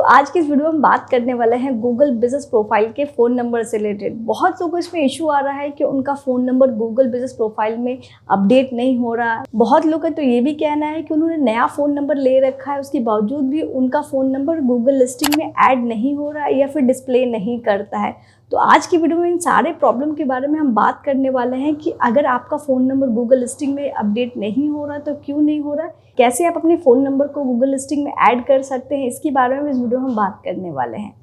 तो आज की इस वीडियो में हम बात करने वाले हैं गूगल बिजनेस प्रोफाइल के फ़ोन नंबर से रिलेटेड। बहुत लोगों को इसमें इशू आ रहा है कि उनका phone number Google business profile में अपडेट नहीं हो रहा। बहुत लोगों का तो ये भी कहना है कि उन्होंने नया फ़ोन नंबर ले रखा है, उसके बावजूद भी उनका फ़ोन नंबर गूगल लिस्टिंग में ऐड नहीं हो रहा है या फिर डिस्प्ले नहीं करता है। तो आज की वीडियो में इन सारे प्रॉब्लम के बारे में हम बात करने वाले हैं कि अगर आपका फ़ोन नंबर गूगल लिस्टिंग में अपडेट नहीं हो रहा तो क्यों नहीं हो रहा, कैसे आप अपने फ़ोन नंबर को गूगल लिस्टिंग में ऐड कर सकते हैं, इसके बारे में इस वीडियो में हम बात करने वाले हैं।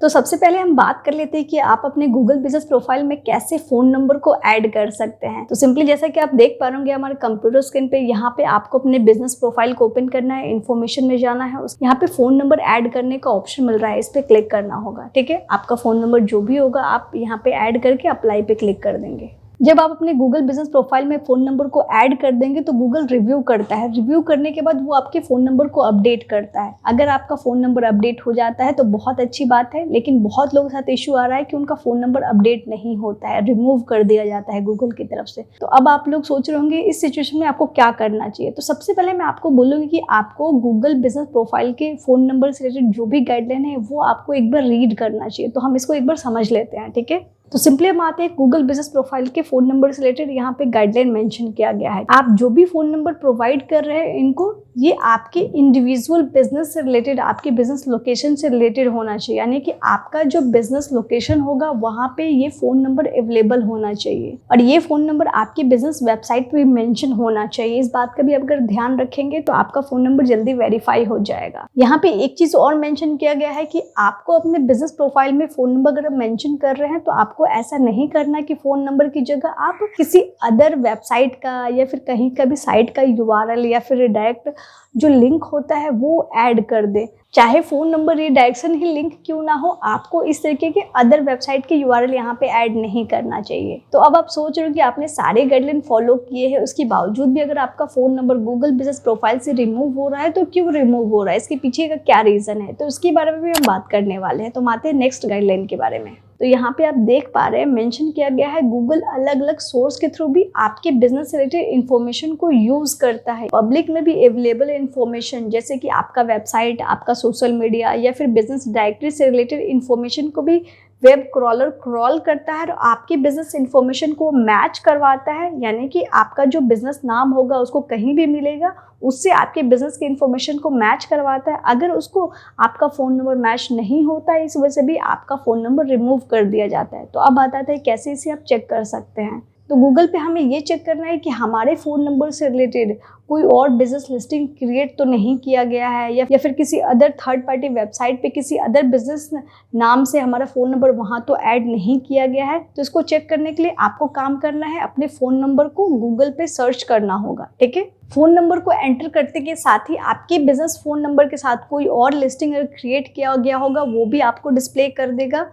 तो सबसे पहले हम बात कर लेते हैं कि आप अपने गूगल बिजनेस प्रोफाइल में कैसे फ़ोन नंबर को ऐड कर सकते हैं। तो सिंपली जैसा कि आप देख पा रहे होंगे हमारे कंप्यूटर स्क्रीन पे, यहाँ पे आपको अपने बिजनेस प्रोफाइल को ओपन करना है, इन्फॉर्मेशन में जाना है, यहाँ पे फ़ोन नंबर ऐड करने का ऑप्शन मिल रहा है, इस पर क्लिक करना होगा। ठीक है, आपका फ़ोन नंबर जो भी होगा आप यहाँ पे ऐड करके अप्लाई पे क्लिक कर देंगे। जब आप अपने गूगल बिजनेस प्रोफाइल में फ़ोन नंबर को ऐड कर देंगे तो गूगल रिव्यू करता है। रिव्यू करने के बाद वो आपके फ़ोन नंबर को अपडेट करता है। अगर आपका फ़ोन नंबर अपडेट हो जाता है तो बहुत अच्छी बात है, लेकिन बहुत लोगों के साथ इशू आ रहा है कि उनका फ़ोन नंबर अपडेट नहीं होता है, रिमूव कर दिया जाता है गूगल की तरफ से। तो अब आप लोग सोच रहे होंगे इस सिचुएशन में आपको क्या करना चाहिए। तो सबसे पहले मैं आपको बोलूँगी कि आपको गूगल बिजनेस प्रोफाइल के फ़ोन नंबर से रिलेटेड जो भी गाइडलाइन है वो आपको एक बार रीड करना चाहिए। तो हम इसको एक बार समझ लेते हैं। ठीक है, तो सिंपली हम आते हैं गूगल बिजनेस प्रोफाइल के फ़ोन नंबर से रिलेटेड। यहाँ पे गाइडलाइन मेंशन किया गया है, आप जो भी फ़ोन नंबर प्रोवाइड कर रहे हैं इनको, ये आपके इंडिविजुअल बिजनेस से रिलेटेड, आपके बिजनेस लोकेशन से रिलेटेड होना चाहिए। यानी कि आपका जो बिजनेस लोकेशन होगा वहाँ पे ये फ़ोन नंबर अवेलेबल होना चाहिए और ये फ़ोन नंबर आपकी बिजनेस वेबसाइट पे भी मेंशन होना चाहिए। इस बात का भी अगर ध्यान रखेंगे तो आपका फ़ोन नंबर जल्दी वेरीफाई हो जाएगा। यहाँ पे एक चीज़ और मेंशन किया गया है कि आपको अपने बिजनेस प्रोफाइल में फ़ोन नंबर अगर मेंशन कर रहे हैं तो आपको ऐसा नहीं करना कि फ़ोन नंबर की जगह आप किसी अदर वेबसाइट का या फिर कहीं का भी साइट का URL या फिर डायरेक्ट जो लिंक होता है वो ऐड कर दे। चाहे फ़ोन नंबर रिडायरेक्शन ही लिंक क्यों ना हो, आपको इस तरीके के अदर वेबसाइट के URL यहाँ पे ऐड नहीं करना चाहिए। तो अब आप सोच रहे हो कि आपने सारे गाइडलाइन फॉलो किए हैं, उसके बावजूद भी अगर आपका phone number Google business profile से रिमूव हो रहा है तो क्यों रिमूव हो रहा है, इसके पीछे का क्या रीज़न है, तो इसके बारे में भी हम बात करने वाले हैं। तो आते हैं नेक्स्ट गाइडलाइन के बारे में। तो यहाँ पे आप देख पा रहे हैं मेंशन किया गया है गूगल अलग अलग सोर्स के थ्रू भी आपके बिजनेस से रिलेटेड इन्फॉर्मेशन को यूज करता है। पब्लिक में भी अवेलेबल इन्फॉर्मेशन जैसे कि आपका वेबसाइट, आपका सोशल मीडिया या फिर बिजनेस डायरेक्टरी से रिलेटेड इन्फॉर्मेशन को भी वेब क्रॉलर क्रॉल करता है और आपकी बिजनेस इन्फॉर्मेशन को मैच करवाता है। यानी कि आपका जो बिजनेस नाम होगा उसको कहीं भी मिलेगा, उससे आपके बिजनेस की इन्फॉर्मेशन को मैच करवाता है। अगर उसको आपका फ़ोन नंबर मैच नहीं होता है, इस वजह से भी आपका फ़ोन नंबर रिमूव कर दिया जाता है। तो अब आता है कैसे इसे आप चेक कर सकते हैं। तो गूगल पे हमें ये चेक करना है कि हमारे फ़ोन नंबर से रिलेटेड कोई और बिजनेस लिस्टिंग क्रिएट तो नहीं किया गया है या फिर किसी अदर थर्ड पार्टी वेबसाइट पे किसी अदर बिजनेस नाम से हमारा फ़ोन नंबर वहाँ तो ऐड नहीं किया गया है। तो इसको चेक करने के लिए आपको काम करना है, अपने फ़ोन नंबर को गूगल पे सर्च करना होगा। ठीक है, फ़ोन नंबर को एंटर करते के साथ ही आपके बिजनेस फ़ोन नंबर के साथ कोई और लिस्टिंग अगर क्रिएट किया गया होगा वो भी आपको डिस्प्ले कर देगा,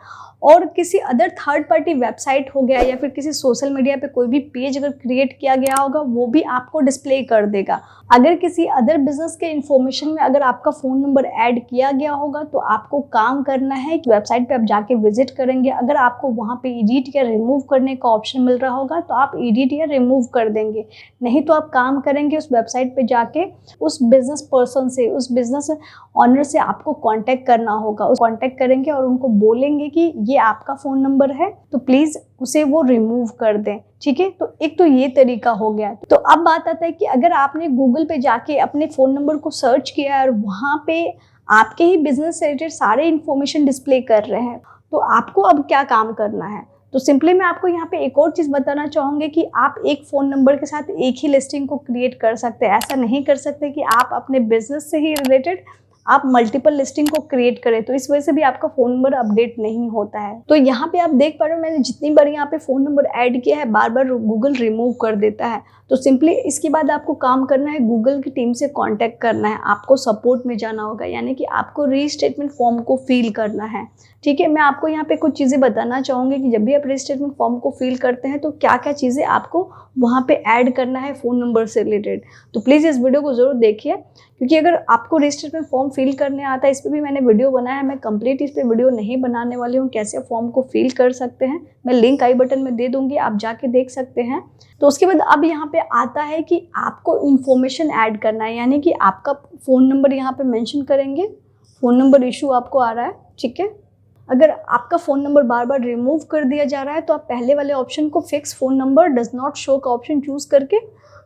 और किसी अदर थर्ड पार्टी वेबसाइट हो गया या फिर किसी सोशल मीडिया पे कोई भी पेज अगर क्रिएट किया गया होगा वो भी आपको डिस्प्ले कर देगा। अगर किसी अदर बिजनेस के इन्फॉर्मेशन में अगर आपका फ़ोन नंबर ऐड किया गया होगा तो आपको काम करना है कि वेबसाइट पे आप जाके विजिट करेंगे। अगर आपको वहाँ पे एडिट या रिमूव करने का ऑप्शन मिल रहा होगा तो आप एडिट या रिमूव कर देंगे, नहीं तो आप काम करेंगे उस वेबसाइट पे जाके उस बिजनेस पर्सन से, उस बिजनेस ऑनर से आपको कांटेक्ट करना होगा। उस कांटेक्ट करेंगे और उनको बोलेंगे कि ये आपका फ़ोन नंबर है तो प्लीज़ उसे वो रिमूव कर दें। ठीक है, तो एक तो ये तरीका हो गया। तो अब बात आता है कि अगर आपने गूगल पे जाके अपने फ़ोन नंबर को सर्च किया है और वहाँ पे आपके ही बिजनेस से रिलेटेड सारे इन्फॉर्मेशन डिस्प्ले कर रहे हैं तो आपको अब क्या काम करना है। तो सिंपली मैं आपको यहाँ पे एक और चीज़ बताना चाहूँगी कि आप एक फ़ोन नंबर के साथ एक ही लिस्टिंग को क्रिएट कर सकते हैं। ऐसा नहीं कर सकते कि आप अपने बिजनेस से ही रिलेटेड आप मल्टीपल लिस्टिंग को क्रिएट करें, तो इस वजह से भी आपका फ़ोन नंबर अपडेट नहीं होता है। तो यहाँ पे आप देख पा रहे हो मैंने जितनी बार यहाँ पे फ़ोन नंबर ऐड किया है बार बार गूगल रिमूव कर देता है। तो सिंपली इसके बाद आपको काम करना है, गूगल की टीम से कांटेक्ट करना है, आपको सपोर्ट में जाना होगा, यानी कि आपको रीस्टेटमेंट फॉर्म को फिल करना है। ठीक है, मैं आपको यहाँ पे कुछ चीज़ें बताना चाहूँगी कि जब भी आप रीस्टेटमेंट फॉर्म को फिल करते हैं तो क्या क्या चीज़ें आपको वहाँ पे ऐड करना है फ़ोन नंबर से रिलेटेड। तो प्लीज़ इस वीडियो को ज़रूर देखिए, क्योंकि अगर आपको रजिस्टर में फॉर्म फिल करने आता है, इस पर भी मैंने वीडियो बनाया है। मैं कंप्लीट इस पर वीडियो नहीं बनाने वाली हूँ, कैसे फॉर्म को फिल कर सकते हैं। मैं लिंक आई बटन में दे दूँगी, आप जाके देख सकते हैं। तो उसके बाद अब यहाँ पे आता है कि आपको इन्फॉर्मेशन ऐड करना है, यानी कि आपका फ़ोन नंबर यहाँ पे मेंशन करेंगे। फ़ोन नंबर इशू आपको आ रहा है, ठीक है। अगर आपका फ़ोन नंबर बार बार रिमूव कर दिया जा रहा है तो आप पहले वाले ऑप्शन को fix phone number does not show का ऑप्शन चूज़ करके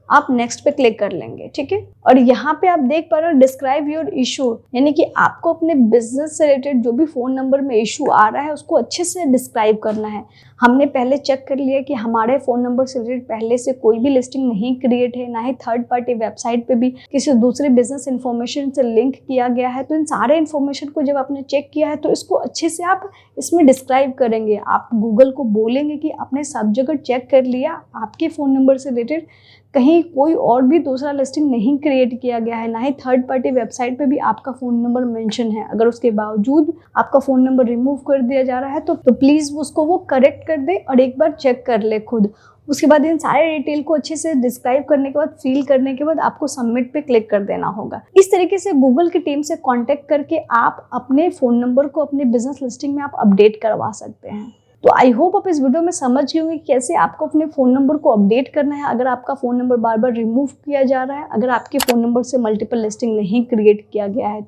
आप नेक्स्ट पे क्लिक कर लेंगे, ठीक है। और यहाँ पे आप देख पा रहे हो डिस्क्राइब योर इशू, यानी कि आपको अपने बिजनेस से रिलेटेड जो भी फ़ोन नंबर में इशू आ रहा है उसको अच्छे से डिस्क्राइब करना है। हमने पहले चेक कर लिया कि हमारे फ़ोन नंबर से रिलेटेड पहले से कोई भी लिस्टिंग नहीं क्रिएट है, ना ही थर्ड पार्टी वेबसाइट पे भी किसी दूसरे बिजनेस इन्फॉर्मेशन से लिंक किया गया है। तो इन सारे इन्फॉर्मेशन को जब आपने चेक किया है तो इसको अच्छे से आप इसमें डिस्क्राइब करेंगे। आप गूगल को बोलेंगे कि आपने सब जगह चेक कर लिया, आपके फ़ोन नंबर से रिलेटेड कहीं कोई और भी दूसरा लिस्टिंग नहीं क्रिएट किया गया है, ना ही थर्ड पार्टी वेबसाइट पे भी आपका फ़ोन नंबर मेंशन है। अगर उसके बावजूद आपका फ़ोन नंबर रिमूव कर दिया जा रहा है तो प्लीज़ उसको वो करेक्ट कर दे और एक बार चेक कर ले खुद। उसके बाद इन सारे डिटेल को अच्छे से डिस्क्राइब करने के बाद, फिल करने के बाद आपको सबमिट पे क्लिक कर देना होगा। इस तरीके से गूगल की टीम से कांटेक्ट करके आप अपने फ़ोन नंबर को अपने बिजनेस लिस्टिंग में आप अपडेट करवा सकते हैं। तो आई होप आप इस वीडियो में समझ गए होंगे कि कैसे आपको अपने फ़ोन नंबर को अपडेट करना है अगर आपका फ़ोन नंबर बार बार रिमूव किया जा रहा है, अगर आपके फ़ोन नंबर से मल्टीपल लिस्टिंग नहीं क्रिएट किया गया है।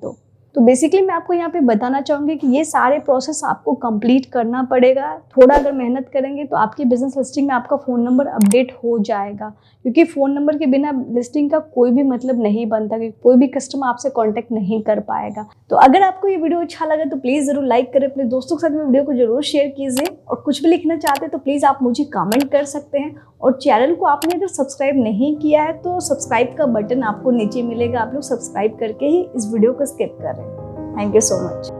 तो बेसिकली मैं आपको यहाँ पे बताना चाहूँगी कि ये सारे प्रोसेस आपको कंप्लीट करना पड़ेगा। थोड़ा अगर मेहनत करेंगे तो आपकी बिजनेस लिस्टिंग में आपका फ़ोन नंबर अपडेट हो जाएगा, क्योंकि फ़ोन नंबर के बिना लिस्टिंग का कोई भी मतलब नहीं बनता, कि कोई भी कस्टमर आपसे कॉन्टैक्ट नहीं कर पाएगा। तो अगर आपको ये वीडियो अच्छा लगा तो प्लीज़ ज़रूर लाइक करें, अपने दोस्तों के साथ में वीडियो को जरूर शेयर कीजिए, और कुछ भी लिखना चाहते हैं तो प्लीज़ आप मुझे कमेंट कर सकते हैं। और चैनल को आपने अगर सब्सक्राइब नहीं किया है तो सब्सक्राइब का बटन आपको नीचे मिलेगा, आप लोग सब्सक्राइब करके ही इस वीडियो को स्किप करें। Thank you so much.